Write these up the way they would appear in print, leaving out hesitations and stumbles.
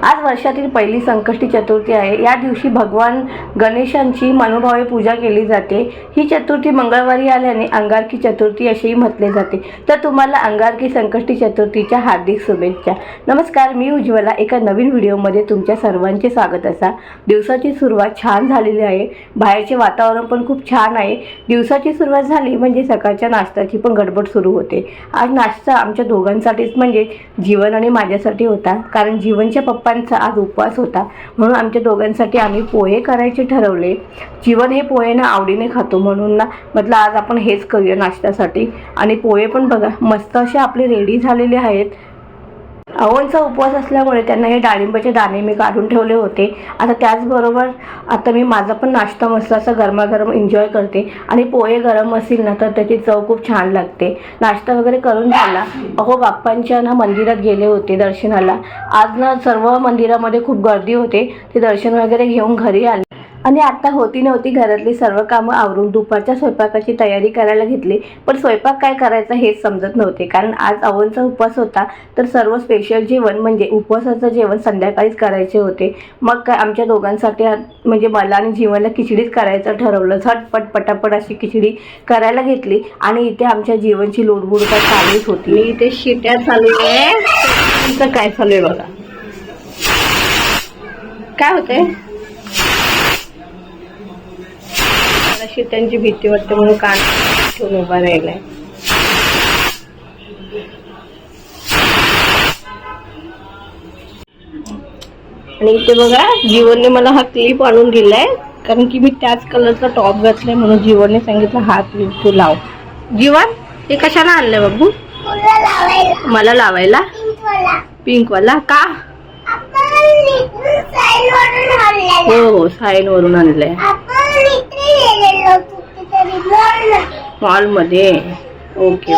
आज वर्षातील पहिली संकष्टी चतुर्थी आहे। या दिवशी भगवान गणेशांची मनोभावे पूजा केली जाते। ही चतुर्थी मंगळवारी आल्याने अंगारकी चतुर्थी असेही म्हटले जाते। तर तुम्हाला अंगारकी संकष्टी चतुर्थीच्या हार्दिक शुभेच्छा। नमस्कार, मी उज्ज्वला एका नवीन व्हिडिओमध्ये तुमच्या सर्वांचे स्वागत असा। दिवसाची सुरुवात छान झालेली आहे। बाहेरचे वातावरण पण खूप छान आहे। दिवसाची सुरुवात झाली म्हणजे सकाळच्या नाश्त्याची पण गडबड सुरू होते। आज नाश्ता आमच्या दोघांसाठीच म्हणजे जीवन आणि माझ्यासाठी होता, कारण जीवनच्या पप्पांचा आज उपवास होता, म्हणून आमच्या दोघांसाठी आम्ही पोहे करायचे ठरवले। जीवन हे पोहे ना आवडीने खातो, म्हणून ना म्हटलं आज आपण हेच करूया नाश्त्यासाठी। आणि पोहे पण बघा मस्त असे आपले रेडी झालेले आहेत। अवनचा उपवास असल्यामुळे त्यांना हे डाळिंबाचे दाणे मी काढून ठेवले होते। आता त्याचबरोबर आता मी माझा पण नाश्ता मस्त असा गरमागरम एन्जॉय करते। आणि पोहे गरम असतील ना तर त्याची चव खूप छान लागते। नाश्ता वगैरे करून झाला। अहो बाप्पांच्या ना मंदिरात गेले होते दर्शनाला। आज ना सर्व मंदिरामध्ये खूप गर्दी होते, ते दर्शन वगैरे घेऊन घरी आले। आणि आता होती नव्हती घरातली सर्व कामं आवरून दुपारच्या स्वयंपाकाची तयारी करायला घेतली। पण स्वयंपाक काय करायचा हेच समजत नव्हते, कारण आज अवनचा उपवास होता। तर सर्व स्पेशल जेवण म्हणजे उपवासाचं जेवण संध्याकाळीच करायचे होते। मग काय आमच्या दोघांसाठी म्हणजे मला आणि जीवनला खिचडीच करायचं ठरवलं। झटपट पटापट अशी खिचडी करायला घेतली। आणि इथे आमच्या जीवनची लुडबुड काय चालूच होती। इथे शिट्या चालू आहे। तुमचं काय चालू आहे बघा, काय होतंय? शिट्यांची भीती वाटते म्हणून कान ठेवून उभा राहिलाय। आणि इथे बघा जीवनने मला हा क्लिप आणून दिलाय, कारण की मी त्याच कलरचा टॉप घातलाय, म्हणून जीवनने सांगितलं हा क्लिप तू लाव। जीवन हे कशाला आणलंय बाबू? मला लावायला पिंक वाला का? हो साईन वरून आणलंय मॉल मध्ये। ओके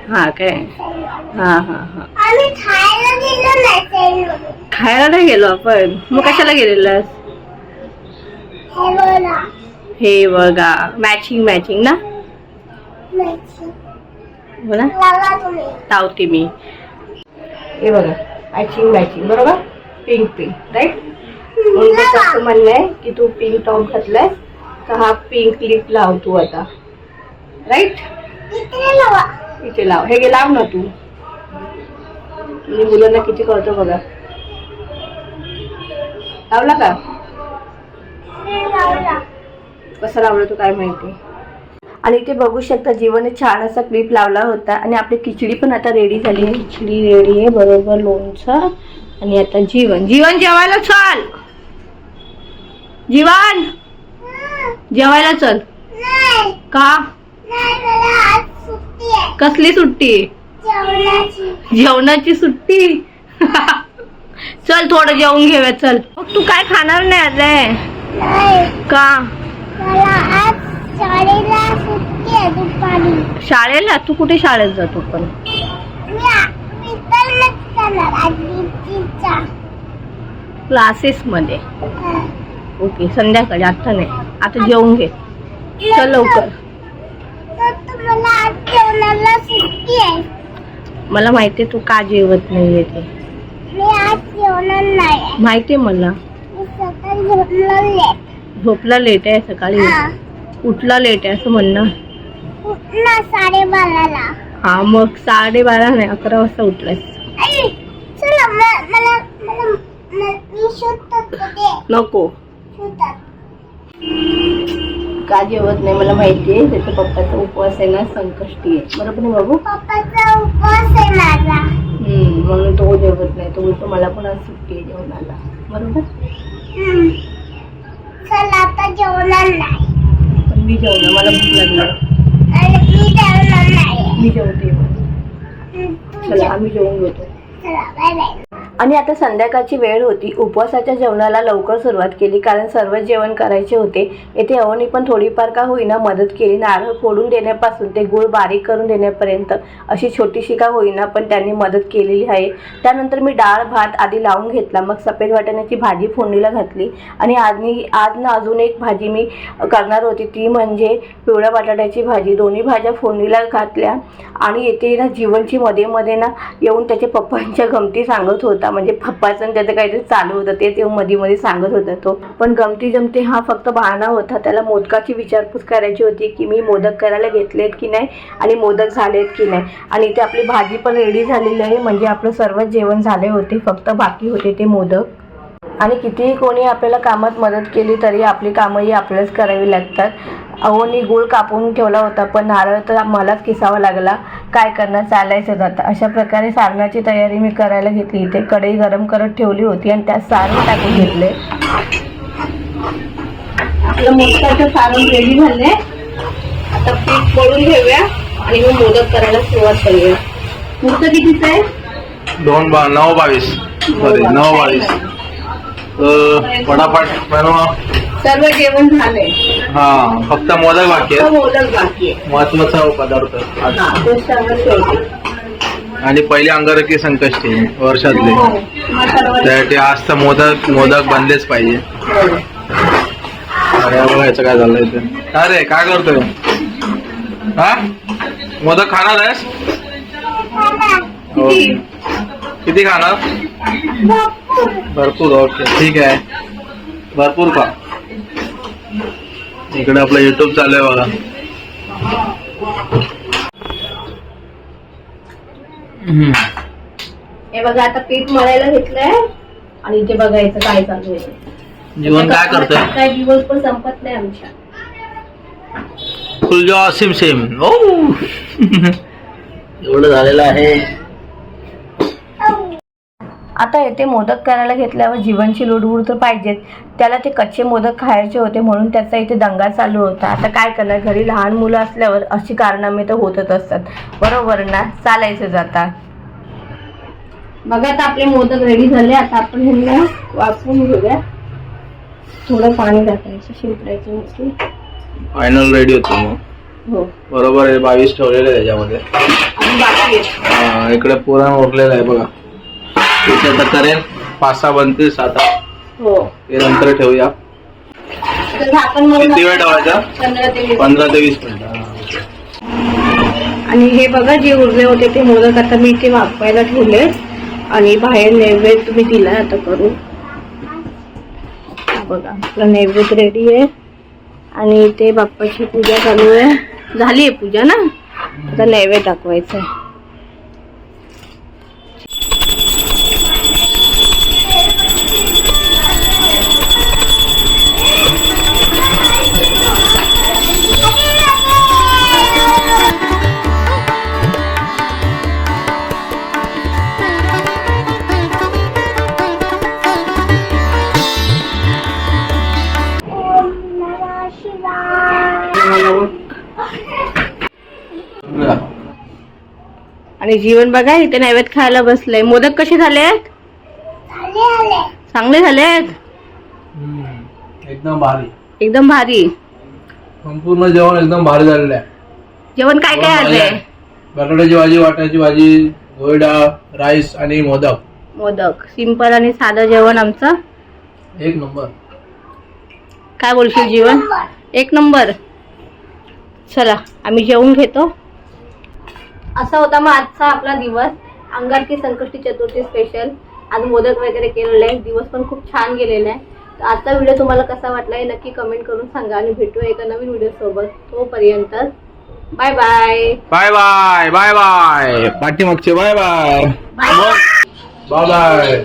हा काय, हा हा हा। खायला नाही गेलो आपण, मग कशाला गेलेलास? हे बघा मॅचिंग मॅचिंग ना, बोला लावते मी। हे बघा मॅचिंग मॅचिंग बरोबर, पिंक पिंक राईट। म्हणून असं म्हणलंय की तू पिंक टॉप घातलाय तर हा पिंक क्लिप लाव तू आता, राईट? इथे लाव, हे लाव ना तू। मी मुलांना किती कळतो बघा। लावला का? कसा लावला तू काय माहिती। आणि इथे बघू शकता जीवनने छान असा क्लिप लावला होता। आणि आपली खिचडी पण आता रेडी झाली आहे। खिचडी रेडी आहे बरोबर, लोणचं। आणि आता जीवन जीवन जेवायला चल। जीवन जेवायला चल। का? कसली सुट्टी? जेवणाची सुट्टी। चल थोडं जेवून घेऊया चल। मग तू काय खाणार नाही आज? का? शाळेला? तू कुठे शाळेत जातो पण? क्लासेस मध्ये। ओके संध्याकाळी, आता नाही, आता जेवून घे चल लवकर। मला माहितीये तू का जेवत नाहीये ते, माहितीये मला। झोपला लेट आहे सकाळी, उठला लेट आहे असं म्हणणं। 12:30 हा मग 12:30 नाही 11 वाजता उठलाय। नको का जेवत नाही मला माहितीये, त्याच्या पप्पाचा उपवास आहे ना, संकष्टी आहे बरोबर ना बाबू? पप्पाचा उपवास आहे माझा, म्हणून तो जेवत नाही। तो बोलतो मला पण आज सुट्टी आहे जेवणाला, बरोबर? चल आता जेवणार नाही, पण मी जेवणार, मला भूक लागली। मी जेवणार नाही, मी जेवते। चला आम्ही जेवून घेतो। चला बाय बाय। आणि आता संध्याकाळची वेळ होती। उपवासाच्या जेवणाला लवकर सुरुवात केली, कारण सर्व जेवण करायचे होते। येथे अवनी पण थोडीफार का होईना मदत केली। नारळ फोडून देण्यापासून ते गुळ बारीक करून देण्यापर्यंत अशी छोटीशी का होईना पण त्यांनी मदत केलेली आहे। त्यानंतर मी डाळ भात आधी लावून घेतला, मग सफेद वाटाण्याची भाजी फोडणीला घातली। आणि आज ना अजून एक भाजी मी करणार होती, ती म्हणजे पिवळ्या बटाट्याची भाजी। दोन्ही भाज्या फोडणीला घातल्या। आणि येथे ना जीवनची मध्ये मध्ये ना येऊन त्याच्या पप्पांच्या गमती सांगत होता। होता, म्हणजे पप्पाचं आणि त्याचं काहीतरी चालू होतं ते मध्ये मध्ये सांगत होता तो. पण गमती जमती हा फक्त बहाणा होता. त्याला मोदकाची विचारपूस करायची होती की मी मोदक करायला घेतलेत की नाही आणि मोदक झालेत की नाही. आणि इथे आपली भाजी पण रेडी झालेली आहे, म्हणजे आपलं सर्वच जेवण झाले होते, फक्त बाकी होते ते मोदक. आणि कितीही कोणी आपल्याला कामात मदत केली तरी आपली कामंही आपल्यालाच करावी लागतात. अहोनी गूळ कापून ठेवला होता, पण नारळ तर मलाच किसावा लागला. काय करणार, चालायचं जातं. अशा प्रकारे सारणाची तयारी मी करायला घेतली. इथे कढई गरम करत ठेवली होती आणि त्यात सारण टाकून घेतले. आपलं मोदकाचं सारण रेडी झाले. आता पीठ मळून घेऊया आणि मग मोदक करायला सुरुवात करूया. पुढचं कितीचं आहे? 9:22 सॉरी 9:22. फटाफट बनवा. सर्व जेवण झालंय, हा फक्त मोदक बाकी आहे. मोदक बाकी आहे. महत्वाचा पदार्थ आज. हा, तो सर्व शेवटी. आणि पहिली अंगारकी संकष्टी वर्षातले, हो, मग सर्व त्यासाठी आज तर मोदक बनलेच पाहिजे. हो. अरे बघायचं काय झालं इथे. अरे काय करतोय, हा मोदक खाणार आहेस? हो. किती? किती खाणार? भरपूर. ओके ठीक आहे, भरपूर खा. इकडे आपलं युट्यूब चालू आहे बघा. हे बघा आता पीठ मळायला घेतलंय आणि इथे बघायचं काय चालू आहे. जीवन काय करतोय? काय दिवस पण संपत नाही आमच्या. फुलजॉ सेम ओ एवढं झालेलं आहे. आता येथे मोदक करायला घेतल्यावर जीवनची लुडबुड तर पाहिजेच. त्याला ते कच्चे मोदक खायचे होते म्हणून त्याचा इथे दंगा चालू होता. आता काय करणार, घरी लहान मुलं असल्यावर अशी कारनामे तर होतच असतात, बरोबर ना. चालायचं जाता. बघा आता आपले मोदक रेडी झाले. आता आपण ह्यांना वाफवून घेऊया. थोडं पाणी टाकायचं, शिंपडायचं मस्त. फायनल रेडी होतो मग. हो, बरोबर आहे. 22 ठेवलेलं आहे त्याच्यामध्ये. आणि बाकी आहे. इकडे पुरण उरलेलं आहे बघा. त्याचे आता करेल 5-6 बनतील 7. हो, ते नंतर ठेवूया. तर झाकण मारून किती वेळ ठेवायचा? 15 ते 20 मिनिटं. आणि हे बघा जे उरले होते ते मोदक आता मी इथे वाफवायला ठेवले आणि बाहेर नैवेद्य तुम्ही दिला आता करून. बघा आपला नैवेद्य रेडी आहे आणि इथे बाप्पाची पूजा चालू आहे. झाली आहे पूजा ना, आता नैवेद्य दाखवायचं आहे. आणि जीवन बघा इथे नैवेद्य खायला बसलंय. मोदक कसे झालेत? चांगले झालेत, एकदम भारी. एकदम भारी. संपूर्ण जेवण एकदम भारी झालेलं आहे. जेवण काय काय आहे? बटाट्याची भाजी, वाटाण्याची भाजी, गोईडा, राईस आणि मोदक. मोदक सिंपल आणि साधं जेवण आमचं. एक नंबर. काय बोलशील जीवन? एक नंबर. चला आम्ही जेवून घेतो. असा होता मग आजचा आपला दिवस, अंगारकी संकष्टी चतुर्थी स्पेशल. आज मोदक वगैरे केलेले आहे. दिवस पण खूप छान गेलेला आहे. तर आजचा व्हिडिओ तुम्हाला कसा वाटला हे नक्की कमेंट करून सांगा आणि भेटूया एका नवीन व्हिडिओ सोबत. तोपर्यंत bye bye. Bye bye bye bye. पाठीमागचे बाय बाय. Bye bye.